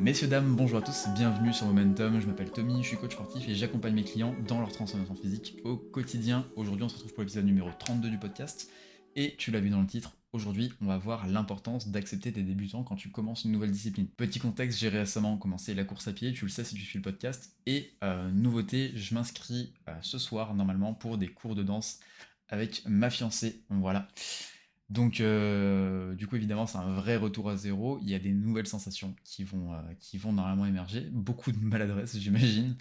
Messieurs, dames, bonjour à tous, bienvenue sur Momentum, je m'appelle Tommy, je suis coach sportif et j'accompagne mes clients dans leur transformation physique au quotidien. Aujourd'hui on se retrouve pour l'épisode numéro 32 du podcast et tu l'as vu dans le titre, aujourd'hui on va voir l'importance d'accepter tes débutants quand tu commences une nouvelle discipline. Petit contexte, j'ai récemment commencé la course à pied, tu le sais si tu suis le podcast, et nouveauté, je m'inscris ce soir normalement pour des cours de danse avec ma fiancée, voilà. Donc, du coup, évidemment, c'est un vrai retour à zéro. Il y a des nouvelles sensations qui vont normalement émerger. Beaucoup de maladresse, j'imagine.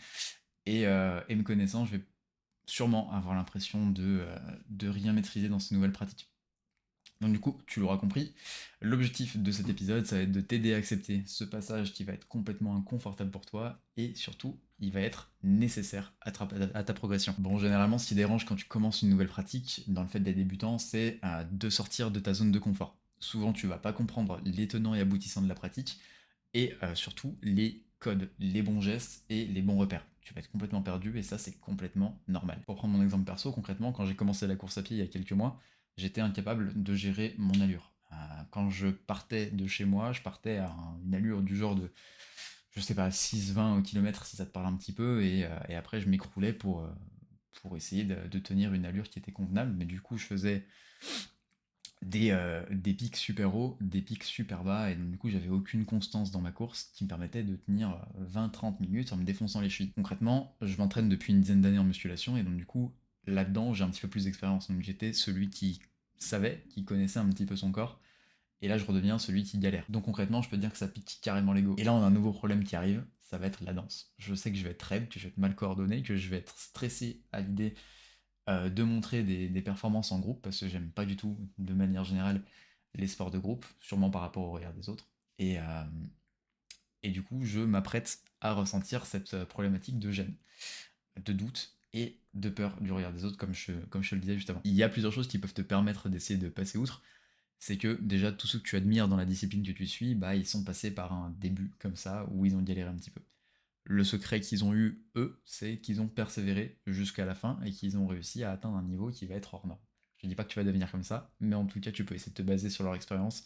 Et me connaissant, je vais sûrement avoir l'impression de rien maîtriser dans ces nouvelles pratiques. Donc du coup, tu l'auras compris, l'objectif de cet épisode, ça va être de t'aider à accepter ce passage qui va être complètement inconfortable pour toi, et surtout, il va être nécessaire à ta progression. Bon, généralement, ce qui dérange quand tu commences une nouvelle pratique, dans le fait d'être débutant, c'est de sortir de ta zone de confort. Souvent, tu vas pas comprendre les tenants et aboutissants de la pratique, et surtout les codes, les bons gestes et les bons repères. Tu vas être complètement perdu, et ça, c'est complètement normal. Pour prendre mon exemple perso, concrètement, quand j'ai commencé la course à pied il y a quelques mois, j'étais incapable de gérer mon allure. Quand je partais de chez moi, je partais à une allure du genre de, je sais pas, 6-20 au kilomètre si ça te parle un petit peu, et après je m'écroulais pour essayer de tenir une allure qui était convenable, mais du coup je faisais des pics super hauts, des pics super bas, et donc du coup j'avais aucune constance dans ma course qui me permettait de tenir 20-30 minutes en me défonçant les chevilles. Concrètement, je m'entraîne depuis une dizaine d'années en musculation, et donc du coup là-dedans j'ai un petit peu plus d'expérience, donc j'étais celui qui savait, qui connaissait un petit peu son corps, et là je redeviens celui qui galère. Donc concrètement je peux dire que ça pique carrément l'ego. Et là on a un nouveau problème qui arrive, ça va être la danse. Je sais que je vais être raide, que je vais être mal coordonné, que je vais être stressé à l'idée de montrer des performances en groupe, parce que j'aime pas du tout, de manière générale, les sports de groupe, sûrement par rapport au regard des autres. Et du coup, je m'apprête à ressentir cette problématique de gêne, de doute et de peur du regard des autres, comme je te le disais juste avant. Il y a plusieurs choses qui peuvent te permettre d'essayer de passer outre. C'est que déjà, tous ceux que tu admires dans la discipline que tu suis, bah, ils sont passés par un début comme ça, où ils ont galéré un petit peu. Le secret qu'ils ont eu, eux, c'est qu'ils ont persévéré jusqu'à la fin et qu'ils ont réussi à atteindre un niveau qui va être hors norme. Je dis pas que tu vas devenir comme ça, mais en tout cas, tu peux essayer de te baser sur leur expérience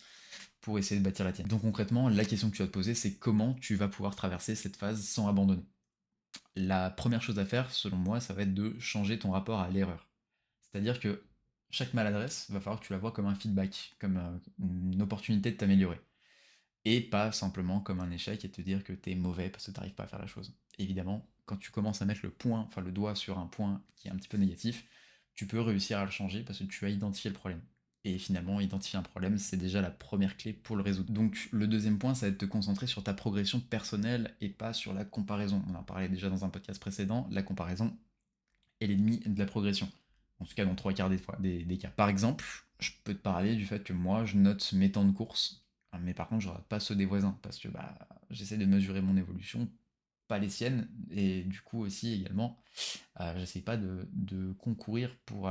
pour essayer de bâtir la tienne. Donc concrètement, la question que tu vas te poser, c'est comment tu vas pouvoir traverser cette phase sans abandonner. La première chose à faire, selon moi, ça va être de changer ton rapport à l'erreur. C'est-à-dire que chaque maladresse, va falloir que tu la vois comme un feedback, comme une opportunité de t'améliorer et pas simplement comme un échec et te dire que t'es mauvais parce que t'arrives pas à faire la chose. Évidemment, quand tu commences à mettre le doigt sur un point qui est un petit peu négatif, tu peux réussir à le changer parce que tu as identifié le problème. Et finalement, identifier un problème, c'est déjà la première clé pour le résoudre. Donc le deuxième point, ça va être de te concentrer sur ta progression personnelle et pas sur la comparaison. On en parlait déjà dans un podcast précédent, la comparaison est l'ennemi de la progression. En tout cas, dans trois quarts des cas. Par exemple, je peux te parler du fait que moi, je note mes temps de course, mais par contre, je rate pas ceux des voisins, parce que bah, j'essaie de mesurer mon évolution, pas les siennes, et du coup aussi également, j'essaie pas de concourir pour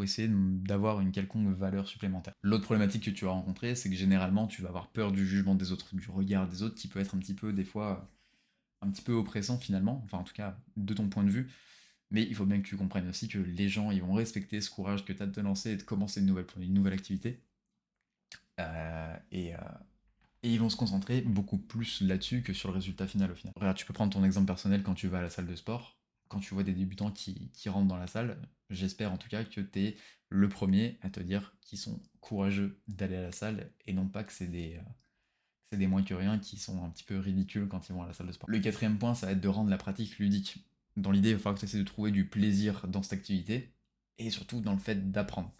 essayer d'avoir une quelconque valeur supplémentaire. L'autre problématique que tu vas rencontrer, c'est que généralement, tu vas avoir peur du jugement des autres, du regard des autres, qui peut être un petit peu, des fois, un petit peu oppressant finalement, enfin en tout cas, de ton point de vue, mais il faut bien que tu comprennes aussi que les gens, ils vont respecter ce courage que tu as de te lancer et de commencer une nouvelle activité. Euh, et, euh, et ils vont se concentrer beaucoup plus là-dessus que sur le résultat final au final. Regarde, tu peux prendre ton exemple personnel quand tu vas à la salle de sport. Quand tu vois des débutants qui rentrent dans la salle, j'espère en tout cas que tu es le premier à te dire qu'ils sont courageux d'aller à la salle et non pas que c'est des moins que rien qui sont un petit peu ridicules quand ils vont à la salle de sport. Le quatrième point, ça va être de rendre la pratique ludique. Dans l'idée, il va falloir que tu essaies de trouver du plaisir dans cette activité, et surtout dans le fait d'apprendre.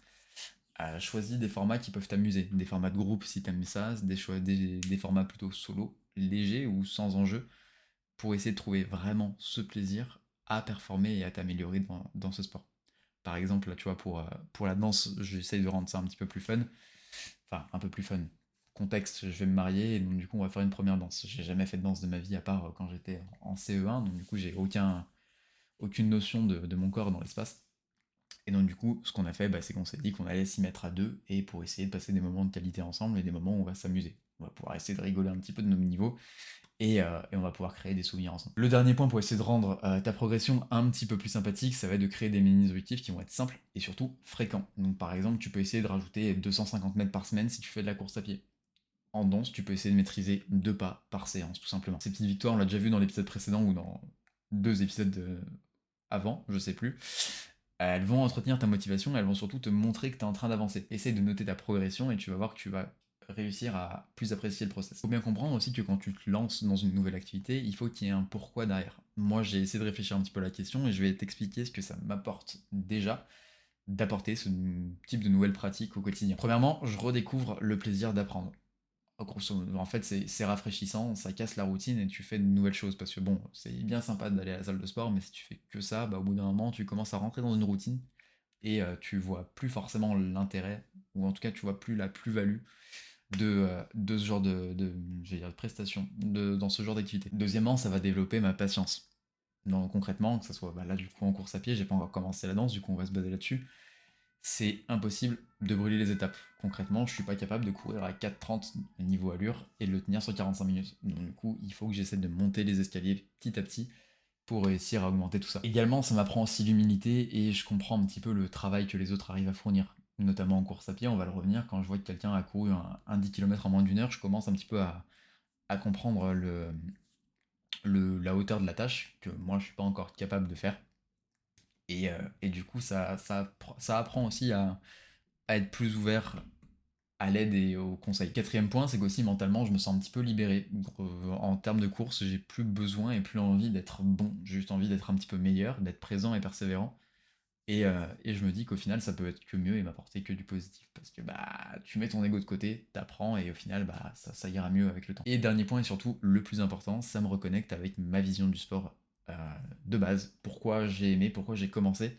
Choisis des formats qui peuvent t'amuser, des formats de groupe si t'aimes ça, des formats plutôt solo, légers ou sans enjeu, pour essayer de trouver vraiment ce plaisir à performer et à t'améliorer dans ce sport. Par exemple, là, tu vois, pour la danse, j'essaye de rendre ça un petit peu plus fun, enfin un peu plus fun. Contexte, je vais me marier, et donc du coup on va faire une première danse. J'ai jamais fait de danse de ma vie à part quand j'étais en CE1, donc du coup j'ai aucune notion de mon corps dans l'espace. Et donc du coup ce qu'on a fait, bah, c'est qu'on s'est dit qu'on allait s'y mettre à deux, et pour essayer de passer des moments de qualité ensemble et des moments où on va s'amuser. On va pouvoir essayer de rigoler un petit peu de nos niveaux, et on va pouvoir créer des souvenirs ensemble. Le dernier point pour essayer de rendre ta progression un petit peu plus sympathique, ça va être de créer des mini-objectifs qui vont être simples et surtout fréquents. Donc par exemple, tu peux essayer de rajouter 250 mètres par semaine si tu fais de la course à pied. En danse, tu peux essayer de maîtriser 2 pas par séance, tout simplement. Ces petites victoires, on l'a déjà vu dans l'épisode précédent ou dans 2 épisodes, avant, je sais plus. Elles vont entretenir ta motivation, elles vont surtout te montrer que tu es en train d'avancer. Essaye de noter ta progression et tu vas voir que tu vas réussir à plus apprécier le process. Faut bien comprendre aussi que quand tu te lances dans une nouvelle activité, il faut qu'il y ait un pourquoi derrière. Moi, j'ai essayé de réfléchir un petit peu à la question et je vais t'expliquer ce que ça m'apporte déjà d'apporter ce type de nouvelles pratiques au quotidien. Premièrement, je redécouvre le plaisir d'apprendre. En fait, c'est rafraîchissant, ça casse la routine et tu fais de nouvelles choses. Parce que bon, c'est bien sympa d'aller à la salle de sport, mais si tu fais que ça, bah, au bout d'un moment, tu commences à rentrer dans une routine et tu vois plus forcément l'intérêt, ou en tout cas, tu vois plus la plus-value de ce genre j'allais dire de prestation, dans ce genre d'activité. Deuxièmement, ça va développer ma patience. Donc, concrètement, que ce soit bah, là, du coup, en course à pied, j'ai pas encore commencé la danse, du coup, on va se baser là-dessus. C'est impossible de brûler les étapes. Concrètement, je suis pas capable de courir à 4,30 niveau allure et de le tenir sur 45 minutes. Donc du coup, il faut que j'essaie de monter les escaliers petit à petit pour réussir à augmenter tout ça. Également, ça m'apprend aussi l'humilité et je comprends un petit peu le travail que les autres arrivent à fournir. Notamment en course à pied, on va le revenir, quand je vois que quelqu'un a couru un 10 km en moins d'une heure, je commence un petit peu à comprendre la hauteur de la tâche que moi je suis pas encore capable de faire. Et du coup, ça apprend aussi à être plus ouvert à l'aide et aux conseils. Quatrième point, c'est qu'aussi mentalement, je me sens un petit peu libéré. En termes de course, j'ai plus besoin et plus envie d'être bon. J'ai juste envie d'être un petit peu meilleur, d'être présent et persévérant. Et je me dis qu'au final, ça peut être que mieux et m'apporter que du positif. Parce que bah, tu mets ton ego de côté, t'apprends et au final, bah, ça ira mieux avec le temps. Et dernier point et surtout le plus important, ça me reconnecte avec ma vision du sport de base. Pourquoi j'ai aimé, pourquoi j'ai commencé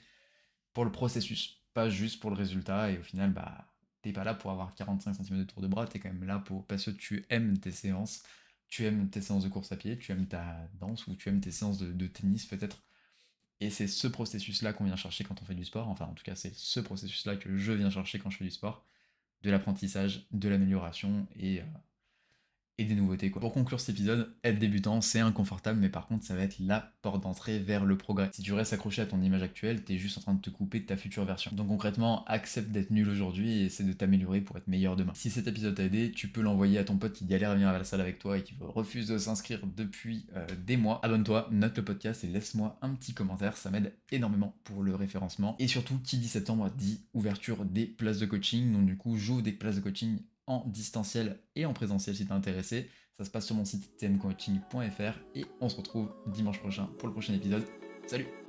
pour le processus, pas juste pour le résultat. Et au final, bah, t'es pas là pour avoir 45 cm de tour de bras, t'es quand même là parce que tu aimes tes séances, tu aimes tes séances de course à pied, tu aimes ta danse ou tu aimes tes séances de tennis peut-être. Et c'est ce processus-là qu'on vient chercher quand on fait du sport. Enfin, en tout cas, c'est ce processus-là que je viens chercher quand je fais du sport. De l'apprentissage, de l'amélioration et des nouveautés quoi. Pour conclure cet épisode, être débutant c'est inconfortable mais par contre ça va être la porte d'entrée vers le progrès. Si tu restes accroché à ton image actuelle, t'es juste en train de te couper de ta future version. Donc concrètement, accepte d'être nul aujourd'hui et essaie de t'améliorer pour être meilleur demain. Si cet épisode t'a aidé, tu peux l'envoyer à ton pote qui galère à venir à la salle avec toi et qui refuse de s'inscrire depuis des mois. Abonne-toi, note le podcast et laisse-moi un petit commentaire, ça m'aide énormément pour le référencement. Et surtout, qui dit septembre dit ouverture des places de coaching. Donc du coup, j'ouvre des places de coaching en distanciel et en présentiel si t'es intéressé. Ça se passe sur mon site tmcoaching.fr et on se retrouve dimanche prochain pour le prochain épisode. Salut!